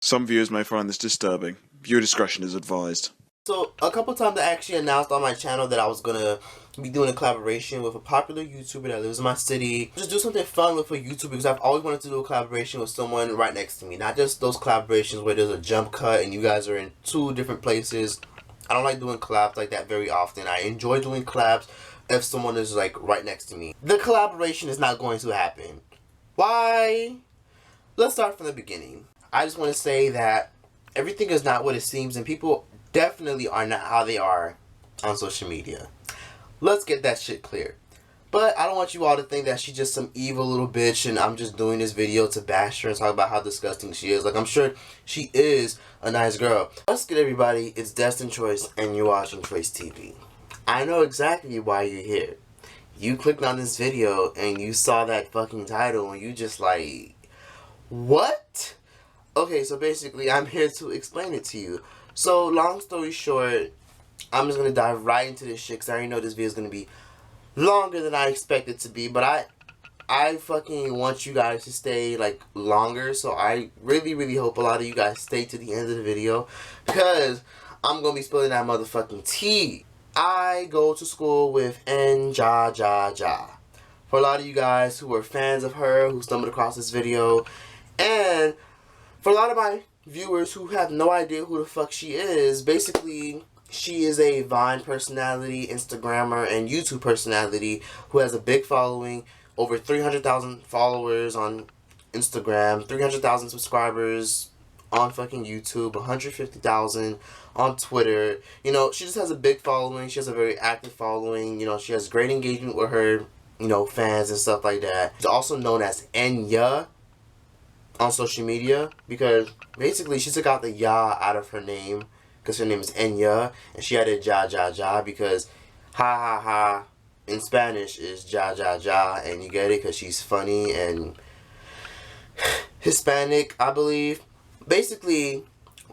Some viewers may find this disturbing. Viewer discretion is advised. So, a couple times I actually announced on my channel that I was gonna be doing a collaboration with a popular YouTuber that lives in my city. Just do something fun with a YouTuber because I've always wanted to do a collaboration with someone right next to me. Not just those collaborations where there's a jump cut and you guys are in two different places. I don't like doing collabs like that very often. I enjoy doing collabs if someone is like right next to me. The collaboration is not going to happen. Why? Let's start from the beginning. I just want to say that everything is not what it seems and people definitely are not how they are on social media. Let's get that shit clear. But I don't want you all to think that she's just some evil little bitch and I'm just doing this video to bash her and talk about how disgusting she is. Like, I'm sure she is a nice girl. What's good, everybody? It's Destin Troyce and you're watching Troyce TV. I know exactly why you're here. You clicked on this video and you saw that fucking title and you just like, what? Okay, so basically I'm here to explain it to you. So, long story short, I'm just going to dive right into this shit because I already know this video is going to be longer than I expect it to be. But I fucking want you guys to stay, like, longer. So, I really hope a lot of you guys stay to the end of the video because I'm going to be spilling that motherfucking tea. I go to school with Enjajaja. For a lot of you guys who are fans of her, who stumbled across this video, and for a lot of my viewers who have no idea who the fuck she is, basically, she is a Vine personality, Instagrammer, and YouTube personality who has a big following, over 300,000 followers on Instagram, 300,000 subscribers on fucking YouTube, 150,000 on Twitter. You know, she just has a big following. She has a very active following. You know, she has great engagement with her, you know, fans and stuff like that. She's also known as Enya on social media because basically she took out the ya out of her name because her name is Enya and she added ja ja ja because ha ha ha in Spanish is ja ja ja, and you get it because she's funny and Hispanic, I believe. Basically,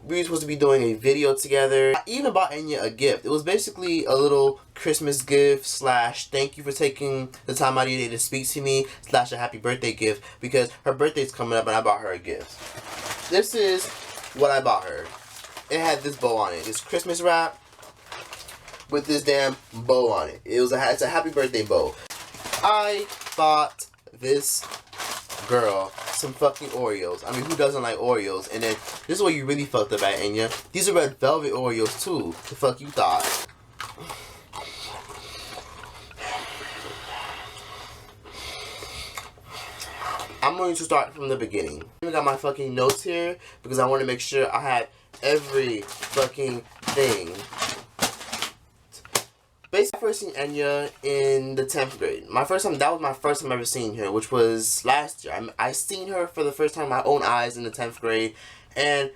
we were supposed to be doing a video together. I even bought Enya a gift. It was basically a little Christmas gift slash thank you for taking the time out of your day to speak to me slash a happy birthday gift because her birthday's coming up and I bought her a gift. This is what I bought her. It had this bow on it. This Christmas wrap with this damn bow on it. It's a happy birthday bow. I bought this girl some fucking Oreos. I mean, who doesn't like Oreos? And then, this is what you really fucked up at, Enya. These are red velvet Oreos, too. The fuck you thought? I'm going to start from the beginning. I got my fucking notes here because I want to make sure I have every fucking thing. Basically, I first seen Enya in the 10th grade. That was my first time ever seeing her, which was last year. I seen her for the first time with my own eyes in the 10th grade, and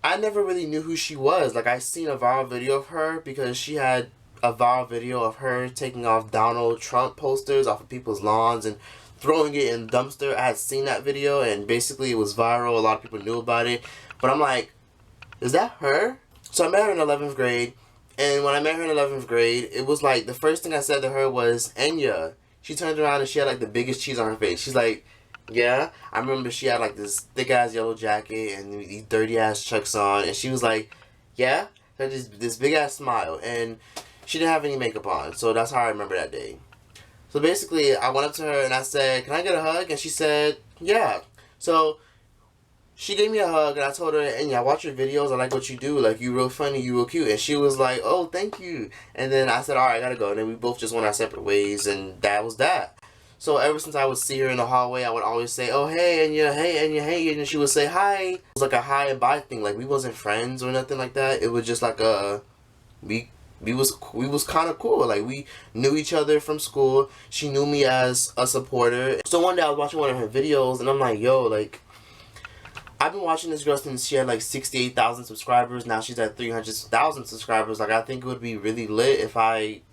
I never really knew who she was. Like, I seen a viral video of her because she had a viral video of her taking off Donald Trump posters off of people's lawns and throwing it in the dumpster. I had seen that video, and basically it was viral. A lot of people knew about it, but I'm like, is that her? So I met her in 11th grade. And when I met her in 11th grade, it was like the first thing I said to her was, Enya. She turned around and she had like the biggest cheese on her face. She's like, yeah. I remember she had like this thick ass yellow jacket and these dirty ass Chucks on. And she was like, yeah. She had this big ass smile. And she didn't have any makeup on. So that's how I remember that day. So basically, I went up to her and I said, can I get a hug? And she said, yeah. So she gave me a hug and I told her, Enya, I watch your videos, I like what you do, like, you real funny, you real cute. And she was like, oh, thank you. And then I said, alright, I gotta go. And then we both just went our separate ways, and that was that. So ever since I would see her in the hallway, I would always say, oh, hey, Enya, hey, Enya, hey. And then she would say, hi. It was like a hi and bye thing. Like, we wasn't friends or nothing like that. It was just like a, we was kind of cool. Like, we knew each other from school. She knew me as a supporter. So one day I was watching one of her videos, and I'm like, yo, like, I've been watching this girl since she had like 68,000 subscribers. Now she's at 300,000 subscribers. Like, I think it would be really lit if I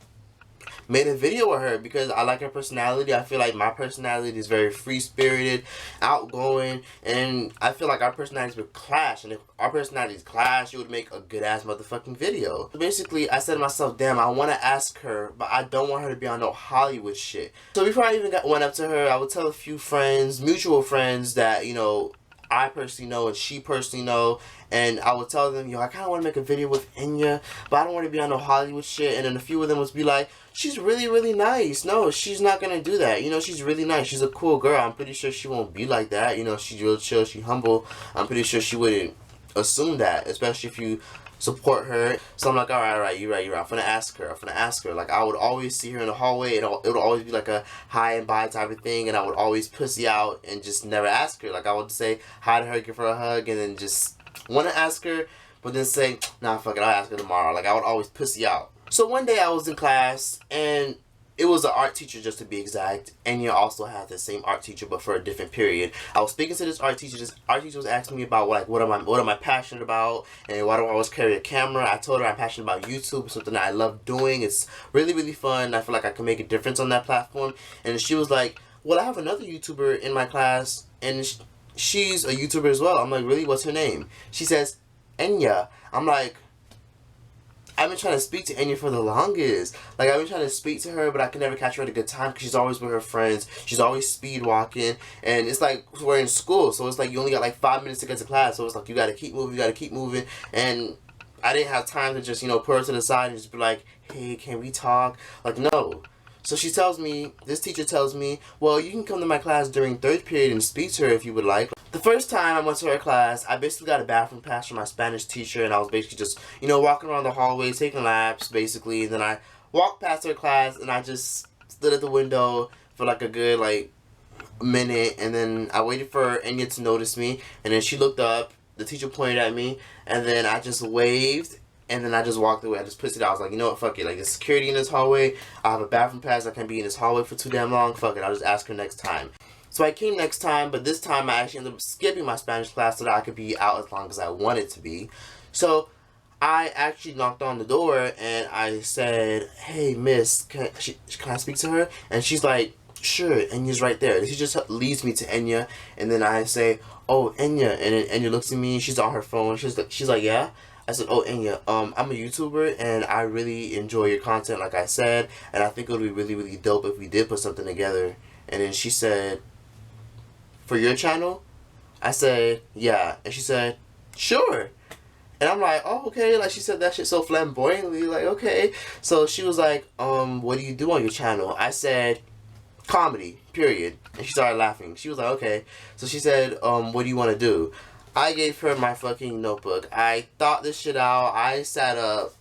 made a video with her because I like her personality. I feel like my personality is very free-spirited, outgoing, and I feel like our personalities would clash. And if our personalities clash, it would make a good-ass motherfucking video. So basically, I said to myself, damn, I want to ask her, but I don't want her to be on no Hollywood shit. So before I even went up to her, I would tell a few friends, mutual friends, that, you know, I personally know and she personally know, and I would tell them, yo, I kind of want to make a video with Enya, but I don't want to be on no Hollywood shit. And then a few of them would be like, she's really, really nice. No, she's not going to do that. You know, she's really nice. She's a cool girl. I'm pretty sure she won't be like that. You know, she's real chill. She's humble. I'm pretty sure she wouldn't assume that, especially if you support her. So I'm like, all right, you're right. I'm gonna ask her. Like, I would always see her in the hallway, and it would always be like a hi and bye type of thing, and I would always pussy out and just never ask her. Like, I would say hi to her, give her a hug, and then just want to ask her, but then say, nah, fuck it, I'll ask her tomorrow. Like, I would always pussy out. So one day I was in class, and it was an art teacher, just to be exact. Enya also had the same art teacher, but for a different period. I was speaking to this art teacher. This art teacher was asking me about what am I passionate about, and why do I always carry a camera. I told her I'm passionate about YouTube, something that I love doing. It's really, really fun. I feel like I can make a difference on that platform. And she was like, well, I have another YouTuber in my class, and she's a YouTuber as well. I'm like, really? What's her name? She says, Enya. I'm like, I've been trying to speak to Enya for the longest. Like, I've been trying to speak to her, but I can never catch her at a good time because she's always with her friends. She's always speed walking. And it's like we're in school, so it's like you only got like 5 minutes to get to class. So it's like you got to keep moving. And I didn't have time to just, you know, put her to the side and just be like, hey, can we talk? Like, no. So she tells me, this teacher tells me, well, you can come to my class during third period and speak to her if you would like. The first time I went to her class, I basically got a bathroom pass from my Spanish teacher, and I was basically just, you know, walking around the hallway, taking laps, basically. And then I walked past her class, and I just stood at the window for like a good, like, minute. And then I waited for Enya to notice me, and then she looked up, the teacher pointed at me, and then I just waved. And then I just walked away. I just pissed it out. I was like, you know what, fuck it. Like, there's security in this hallway. I have a bathroom pass. I can't be in this hallway for too damn long. Fuck it. I'll just ask her next time. So I came next time, but this time I actually ended up skipping my Spanish class so that I could be out as long as I wanted to be. So I actually knocked on the door and I said, hey, miss, can I speak to her? And she's like, sure, Enya's right there. She just leads me to Enya, and then I say, oh, Enya. And then Enya looks at me. She's on her phone. She's like, yeah? I said, oh, Enya, I'm a YouTuber, and I really enjoy your content, like I said, and I think it would be really, really dope if we did put something together. And then she said, for your channel? I said, yeah. And she said, sure. And I'm like, oh, okay. Like, she said that shit so flamboyantly, like, okay. So she was like, what do you do on your channel? I said, comedy, period. And she started laughing. She was like, okay. So she said, what do you want to do? I gave her my fucking notebook. I thought this shit out. I sat up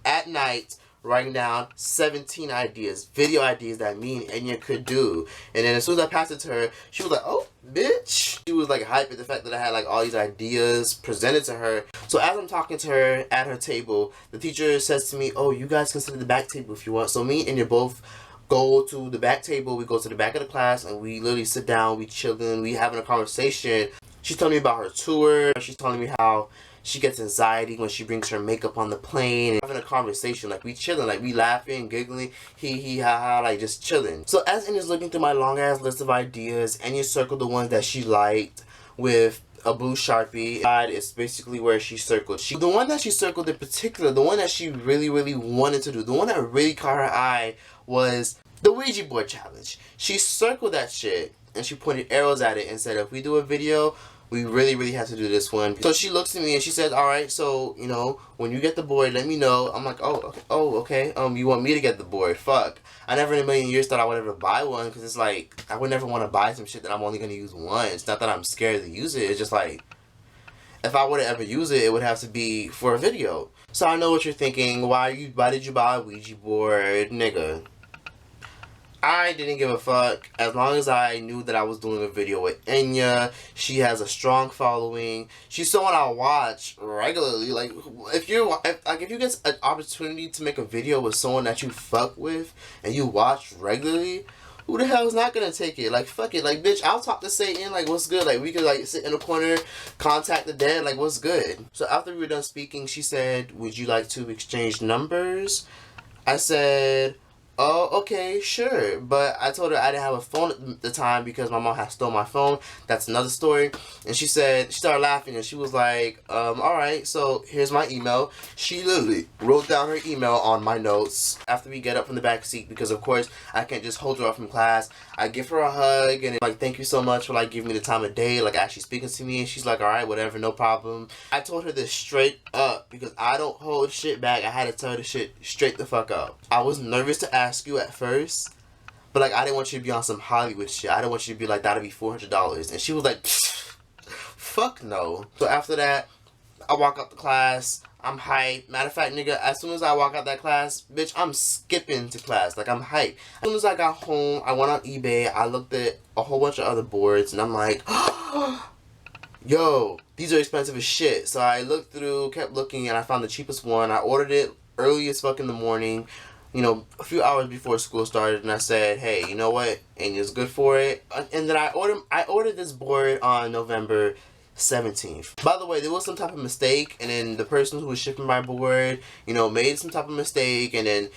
at night writing down 17 ideas, video ideas that me and Enya could do. And then as soon as I passed it to her, she was like, oh, bitch. She was like hyped at the fact that I had like all these ideas presented to her. So as I'm talking to her at her table, the teacher says to me, oh, you guys can sit at the back table if you want. So me and Enya both go to the back table. We go to the back of the class and we literally sit down, we chilling, we having a conversation. She's telling me about her tour. She's telling me how she gets anxiety when she brings her makeup on the plane. And having a conversation, like we chilling, like we laughing, giggling, hee ha ha, like just chilling. So as Enya's looking through my long ass list of ideas, Enya circled the ones that she liked with a blue Sharpie. It's basically where she circled. The one that she circled in particular, the one that she really, really wanted to do, the one that really caught her eye was the Ouija board challenge. She circled that shit and she pointed arrows at it and said, if we do a video, we really, really have to do this one. So she looks at me and she says, alright, so, you know, when you get the board, let me know. I'm like, oh, okay. You want me to get the board? Fuck. I never in a million years thought I would ever buy one, because it's like, I would never want to buy some shit that I'm only going to use once. It's not that I'm scared to use it. It's just like, if I were to ever use it, it would have to be for a video. So I know what you're thinking. Why did you buy a Ouija board? Nigga. I didn't give a fuck as long as I knew that I was doing a video with Enya. She has a strong following. She's someone I watch regularly. Like, if you get an opportunity to make a video with someone that you fuck with and you watch regularly, who the hell is not gonna take it? Like, fuck it. Like, bitch, I'll talk to Satan. Like, what's good? Like, we could, like, sit in a corner, contact the dead. Like, what's good? So after we were done speaking, she said, would you like to exchange numbers? I said, oh, okay, sure. But I told her I didn't have a phone at the time because my mom had stole my phone. That's another story. And she started laughing and she was like, alright, so here's my email. She literally wrote down her email on my notes after we get up from the back seat because of course I can't just hold her up from class. I give her a hug and like, thank you so much for like giving me the time of day, like actually speaking to me. And she's like, alright, whatever, no problem. I told her this straight up because I don't hold shit back. I had to tell her the shit straight the fuck up. I was nervous to ask you at first, but like I didn't want you to be on some Hollywood shit. I didn't want you to be like, that'll be $400. And she was like, fuck no. So after that, I walk up to class. I'm hyped. Matter of fact, nigga, as soon as I walk out that class, bitch, I'm skipping to class. Like, I'm hyped. As soon as I got home, I went on eBay. I looked at a whole bunch of other boards, and I'm like, yo, these are expensive as shit. So I looked through, kept looking, and I found the cheapest one. I ordered it early as fuck in the morning, you know, a few hours before school started, and I said, hey, you know what? Anya's good for it. And then I ordered this board on November 17th. By the way, there was some type of mistake, and then the person who was shipping my board, you know, made some type of mistake, and then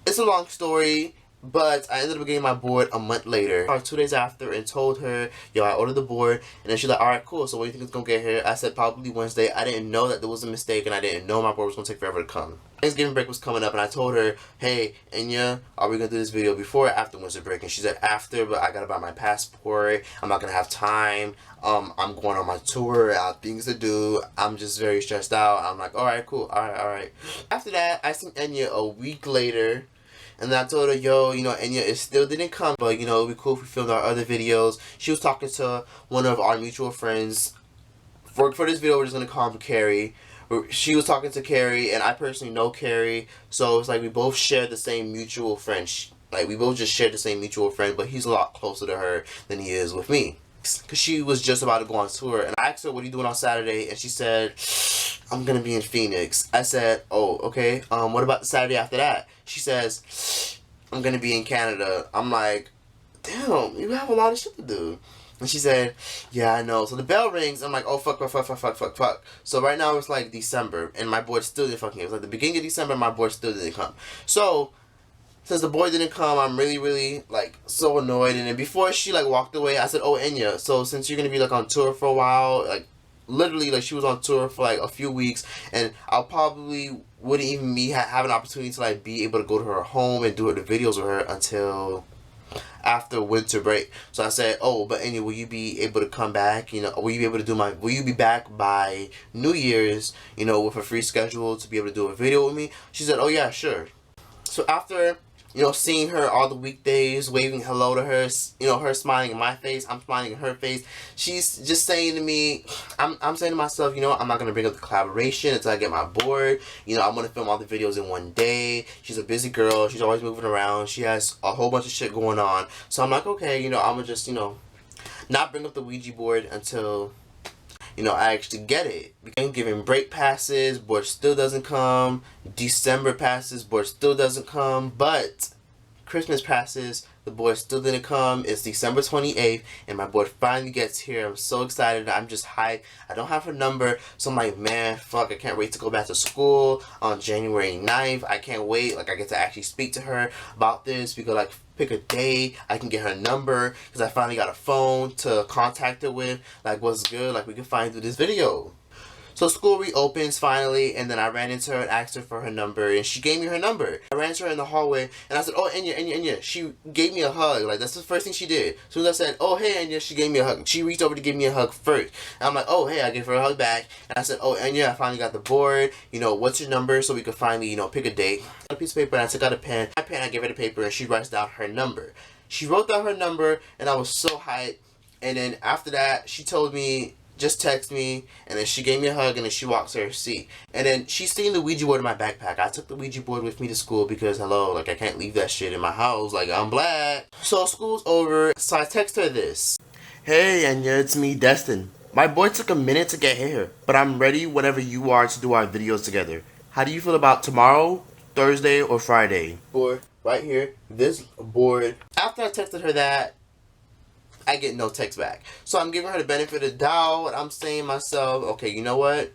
it's a long story, but I ended up getting my board a month later, or 2 days after, and told her, yo, I ordered the board, and then she's like, alright, cool, so when do you think it's gonna get here? I said probably Wednesday. I didn't know that there was a mistake, and I didn't know my board was gonna take forever to come. Thanksgiving break was coming up, and I told her, hey, Enya, are we gonna do this video before or after winter break? And she said after, but I gotta buy my passport. I'm not gonna have time. I'm going on my tour. I have things to do. I'm just very stressed out. I'm like, alright, cool. Alright. After that, I seen Enya a week later. And then I told her, yo, you know, Enya, it still didn't come. But, you know, it would be cool if we filmed our other videos. She was talking to one of our mutual friends. For this video, we're just going to call him Carrie. She was talking to Carrie, and I personally know Carrie. So it's like we both share the same mutual friend. Like, we both just share the same mutual friend. But he's a lot closer to her than he is with me. Because she was just about to go on tour. And I asked her, what are you doing on Saturday? And she said, I'm going to be in Phoenix. I said, oh, okay. What about the Saturday after that? She says, I'm going to be in Canada. I'm like, damn, you have a lot of shit to do. And she said, yeah, I know. So the bell rings. I'm like, oh, fuck. So right now it's like December. And my board still didn't fucking come. It was like the beginning of December. My board still didn't come. So since the boy didn't come, I'm really, like, so annoyed. And then before she, like, walked away, I said, oh, Enya, so since you're going to be, like, on tour for a while, like, literally, like, she was on tour for, like, a few weeks, and I'll probably wouldn't even have an opportunity to, like, be able to go to her home and do the videos with her until after winter break. So I said, oh, but Enya, will you be able to come back? You know, will you be able to do will you be back by New Year's, you know, with a free schedule to be able to do a video with me? She said, oh, yeah, sure. So after, you know, seeing her all the weekdays, waving hello to her, you know, her smiling in my face, I'm smiling in her face. She's just saying to me, I'm saying to myself, you know, I'm not going to bring up the collaboration until I get my board. You know, I'm going to film all the videos in one day. She's a busy girl. She's always moving around. She has a whole bunch of shit going on. So I'm like, okay, you know, I'm going to just, you know, not bring up the Ouija board until, you know, I actually get it. Thanksgiving break passes, board still doesn't come. December passes, board still doesn't come. But Christmas passes, the board still didn't come. It's December 28th, and my board finally gets here. I'm so excited. I'm just hyped. I don't have her number, so I'm like, man, fuck, I can't wait to go back to school on January 9th. I can't wait. Like, I get to actually speak to her about this. We could, like, pick a day. I can get her number, because I finally got a phone to contact her with. Like, what's good? Like, we can finally do this video. So school reopens finally, and then I ran into her and asked her for her number, and she gave me her number. I ran to her in the hallway, and I said, oh, Enya. She gave me a hug. Like, that's the first thing she did. As soon as I said, oh, hey, Enya, she gave me a hug. She reached over to give me a hug first. And I'm like, oh, hey, I gave her a hug back. And I said, oh, Enya, I finally got the board. You know, what's your number so we could finally, you know, pick a date. I got a piece of paper, and I took out a pen. I gave her the paper, and she writes down her number. She wrote down her number, and I was so hyped. And then after that, she told me, just text me, and then she gave me a hug, and then she walks to her seat. And then she's seen the Ouija board in my backpack. I took the Ouija board with me to school because, hello, like, I can't leave that shit in my house. Like, I'm black. So school's over, so I text her this. Hey, Enya, it's me, Destin. My board took a minute to get here, but I'm ready whenever you are to do our videos together. How do you feel about tomorrow, Thursday, or Friday? Board, right here, this board. After I texted her that, I get no text back. So I'm giving her the benefit of the doubt. I'm saying to myself, okay, you know what?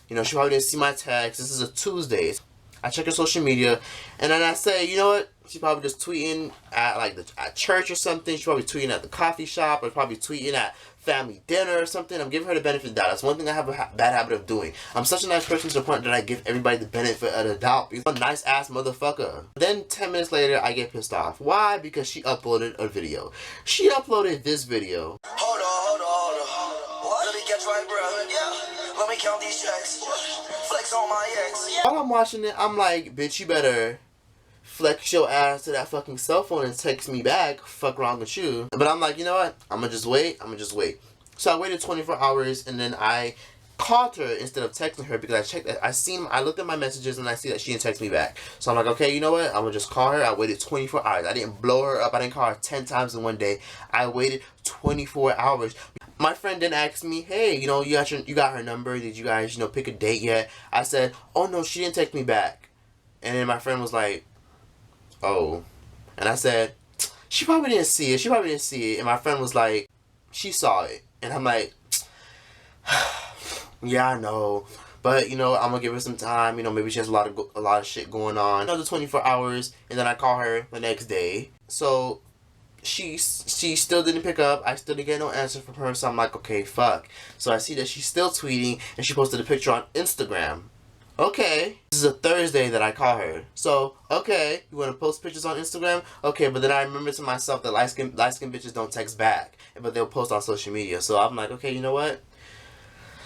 You know, she probably didn't see my text. This is a Tuesday. I check her social media, and then I say, you know what? She's probably just tweeting at like at church or something. She's probably tweeting at the coffee shop, or probably tweeting at family dinner or something. I'm giving her the benefit of the doubt. That's one thing I have a bad habit of doing. I'm such a nice person to the point that I give everybody the benefit of the doubt. He's a nice ass motherfucker. Then 10 minutes later, I get pissed off. Why? Because she uploaded a video. She uploaded this video. Hold on. What? Let me get right, bro. Yeah. Let me count these checks. Flex on my ex. Yeah. While I'm watching it, I'm like, bitch, you better flex your ass to that fucking cell phone and text me back. Fuck wrong with you. But I'm like, you know what? I'm gonna just wait. So I waited 24 hours and then I called her instead of texting her because I looked at my messages and I see that she didn't text me back. So I'm like, okay, you know what? I'm gonna just call her. I waited 24 hours. I didn't blow her up. I didn't call her 10 times in one day. I waited 24 hours. My friend then asked me, hey, you know, you got her number. Did you guys, you know, pick a date yet? I said, oh no, she didn't text me back. And then my friend was like, oh. And I said, she probably didn't see it. And my friend was like, she saw it. And I'm like, yeah, I know. But, you know, I'm going to give her some time. You know, maybe she has a lot of shit going on. Another 24 hours. And then I call her the next day. So she still didn't pick up. I still didn't get no answer from her. So I'm like, okay, fuck. So I see that she's still tweeting. And she posted a picture on Instagram. Okay, this is a Thursday that I call her. So, okay, you want to post pictures on Instagram? Okay, but then I remember to myself that light skin bitches don't text back, but they'll post on social media. So I'm like, okay, you know what?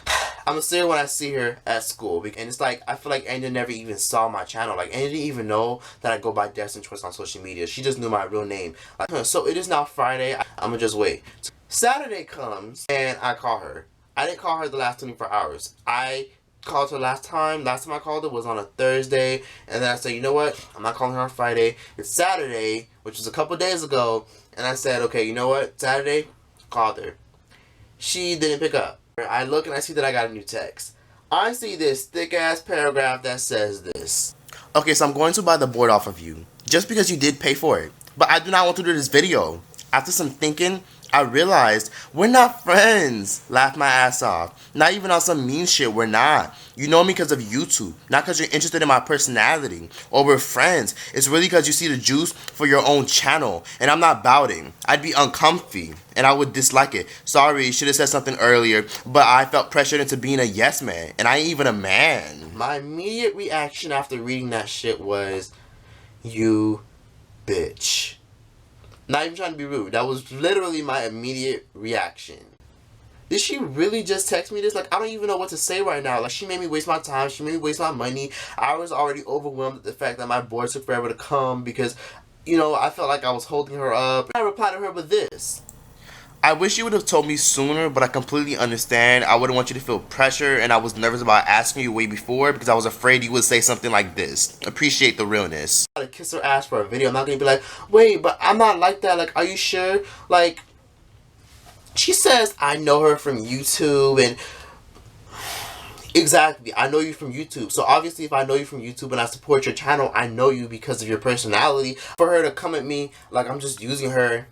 I'm gonna see her when I see her at school. And it's like, I feel like Anya never even saw my channel. Like, Anya didn't even know that I go by Destin Choice on social media. She just knew my real name. Like, so it is now Friday. I'm gonna just wait. Saturday comes, and I call her. I didn't call her the last 24 hours. I called her last time I called her was on a Thursday, and then I said, you know what, I'm not calling her on Friday, it's Saturday, which was a couple days ago, and I said, okay, you know what, Saturday, called her. She didn't pick up. I look and I see that I got a new text. I see this thick ass paragraph that says this. Okay, so I'm going to buy the board off of you just because you did pay for it, but I do not want to do this video. After some thinking, I realized we're not friends. Laughed my ass off. Not even on some mean shit, we're not. You know me because of YouTube, not because you're interested in my personality, or we're friends. It's really because you see the juice for your own channel, and I'm not bouting. I'd be uncomfy, and I would dislike it. Sorry, should have said something earlier, but I felt pressured into being a yes man, and I ain't even a man. My immediate reaction after reading that shit was, you bitch. Not even trying to be rude. That was literally my immediate reaction. Did she really just text me this? Like, I don't even know what to say right now. Like, she made me waste my time. She made me waste my money. I was already overwhelmed at the fact that my board took forever to come because, you know, I felt like I was holding her up. I replied to her with this. I wish you would have told me sooner, but I completely understand. I wouldn't want you to feel pressure, and I was nervous about asking you way before because I was afraid you would say something like this. Appreciate the realness. I'm gonna kiss her ass for a video. I'm not gonna be like, wait, but I'm not like that. Like, are you sure? Like, she says I know her from YouTube, and exactly, I know you from YouTube. So obviously, if I know you from YouTube and I support your channel, I know you because of your personality. For her to come at me like I'm just using her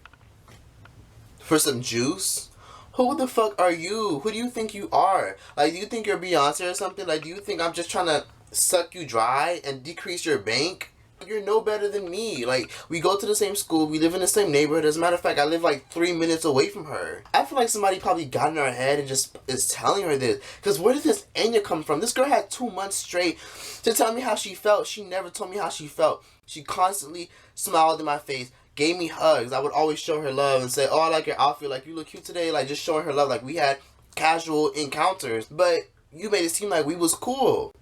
for some juice? Who the fuck are you? Who do you think you are? Like, do you think you're Beyonce or something? Like, do you think I'm just trying to suck you dry and decrease your bank? You're no better than me. Like, we go to the same school, we live in the same neighborhood. As a matter of fact, I live like 3 minutes away from her. I feel like somebody probably got in her head and just is telling her this. Because where did this Anya come from? This girl had 2 months straight to tell me how she felt. She never told me how she felt. She constantly smiled in my face, gave me hugs. I would always show her love and say, oh, I like your outfit, like, you look cute today. Like, just showing her love. Like, we had casual encounters, but you made it seem like we was cool,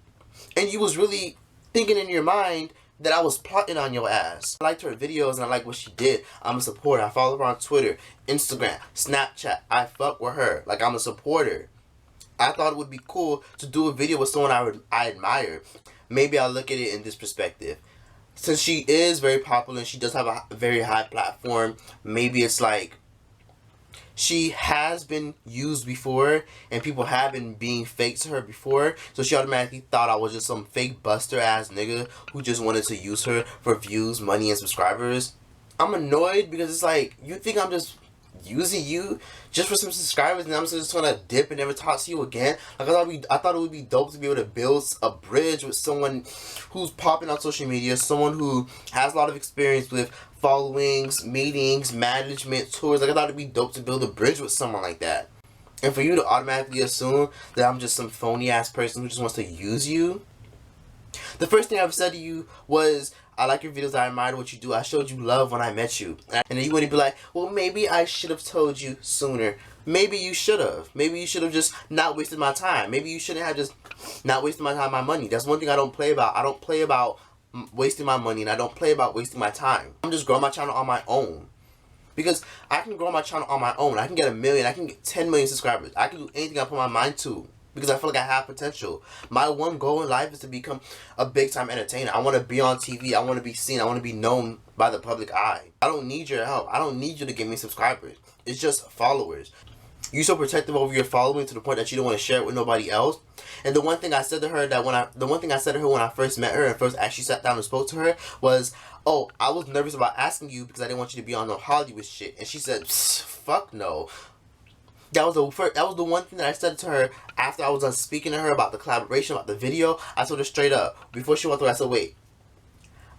and you was really thinking in your mind that I was plotting on your ass. I liked her videos and I like what she did. I'm a supporter. I follow her on Twitter, Instagram, Snapchat. I fuck with her. Like, I'm a supporter. I thought it would be cool to do a video with someone I admire. Maybe I'll look at it in this perspective. Since she is very popular and she does have a very high platform, maybe it's like she has been used before and people have been being fake to her before, so she automatically thought I was just some fake buster ass nigga who just wanted to use her for views, money, and subscribers. I'm annoyed because it's like, you think I'm just using you just for some subscribers, and I'm just gonna dip and never talk to you again. Like I thought it would be dope to be able to build a bridge with someone who's popping on social media, someone who has a lot of experience with followings, meetings, management, tours. Like I thought it'd be dope to build a bridge with someone like that. And for you to automatically assume that I'm just some phony ass person who just wants to use you. The first thing I've said to you was, I like your videos, I admire what you do, I showed you love when I met you. And then you wouldn't be like, well, maybe I should have told you sooner. Maybe you should have. Maybe you should have just not wasted my time. Maybe you shouldn't have just not wasted my time, my money. That's one thing I don't play about. I don't play about wasting my money, and I don't play about wasting my time. I'm just growing my channel on my own. Because I can grow my channel on my own. I can get 1 million, I can get 10 million subscribers. I can do anything I put my mind to. Because I feel like I have potential. My one goal in life is to become a big time entertainer. I want to be on TV. I want to be seen. I want to be known by the public eye. I don't need your help. I don't need you to give me subscribers. It's just followers. You're so protective over your following to the point that you don't want to share it with nobody else. And the one thing I said to her when I first met her and first actually sat down and spoke to her was, oh, I was nervous about asking you because I didn't want you to be on no Hollywood shit. And she said, fuck no. That was the one thing that I said to her after I was done speaking to her about the collaboration, about the video. I told her straight up, before she went through, I said, wait,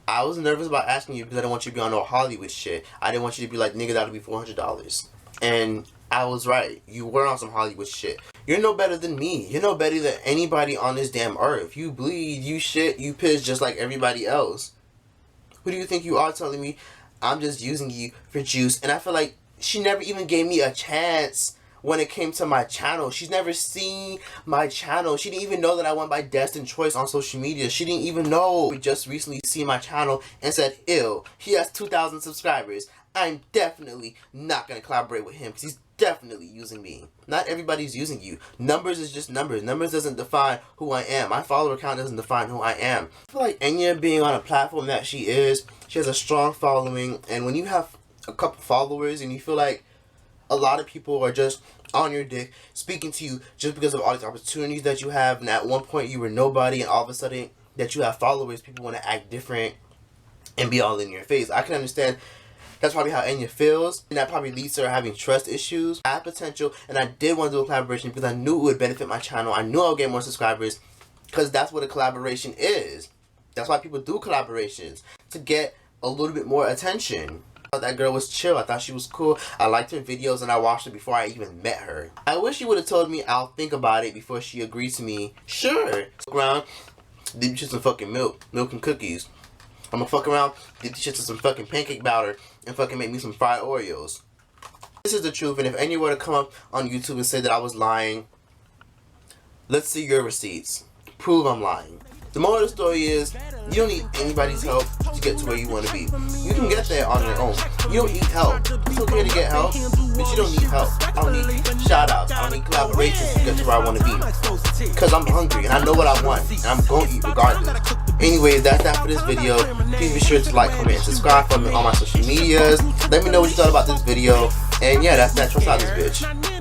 I was nervous about asking you because I didn't want you to be on no Hollywood shit. I didn't want you to be like, nigga, that'll be $400. And I was right. You were on some Hollywood shit. You're no better than me. You're no better than anybody on this damn earth. You bleed, you shit, you piss just like everybody else. Who do you think you are telling me I'm just using you for juice? And I feel like she never even gave me a chance when it came to my channel. She's never seen my channel. She didn't even know that I went by Destined Choice on social media. She didn't even know. We just recently seen my channel and said, ew, he has 2,000 subscribers. I'm definitely not going to collaborate with him because he's definitely using me. Not everybody's using you. Numbers is just numbers. Numbers doesn't define who I am. My follower count doesn't define who I am. I feel like Enya being on a platform that she is, she has a strong following, and when you have a couple followers and you feel like a lot of people are just on your dick speaking to you just because of all these opportunities that you have, and at one point you were nobody and all of a sudden that you have followers, people want to act different and be all in your face. I can understand. That's probably how Enya feels, and that probably leads to her having trust issues. I had potential, and I did want to do a collaboration because I knew it would benefit my channel. I knew I would get more subscribers because that's what a collaboration is. That's why people do collaborations, to get a little bit more attention. I thought that girl was chill. I thought she was cool. I liked her videos, and I watched her before I even met her. I wish she would have told me I'll think about it before she agreed to me. Sure. Fuck around, dip you shit some fucking milk and cookies. I'm gonna fuck around, dip these shit to some fucking pancake batter, and fucking make me some fried Oreos. This is the truth, and if anyone were to come up on YouTube and say that I was lying, let's see your receipts. Prove I'm lying. The moral of the story is, you don't need anybody's help to get to where you want to be. You can get there on your own. You don't need help. It's okay to get help, but you don't need help. I don't need shout-outs. I don't need collaborations to get to where I want to be. Because I'm hungry, and I know what I want, and I'm going to eat regardless. Anyways, that's that for this video. Please be sure to like, comment, and subscribe for me on my social medias. Let me know what you thought about this video. And yeah, that's that. Trust out this bitch.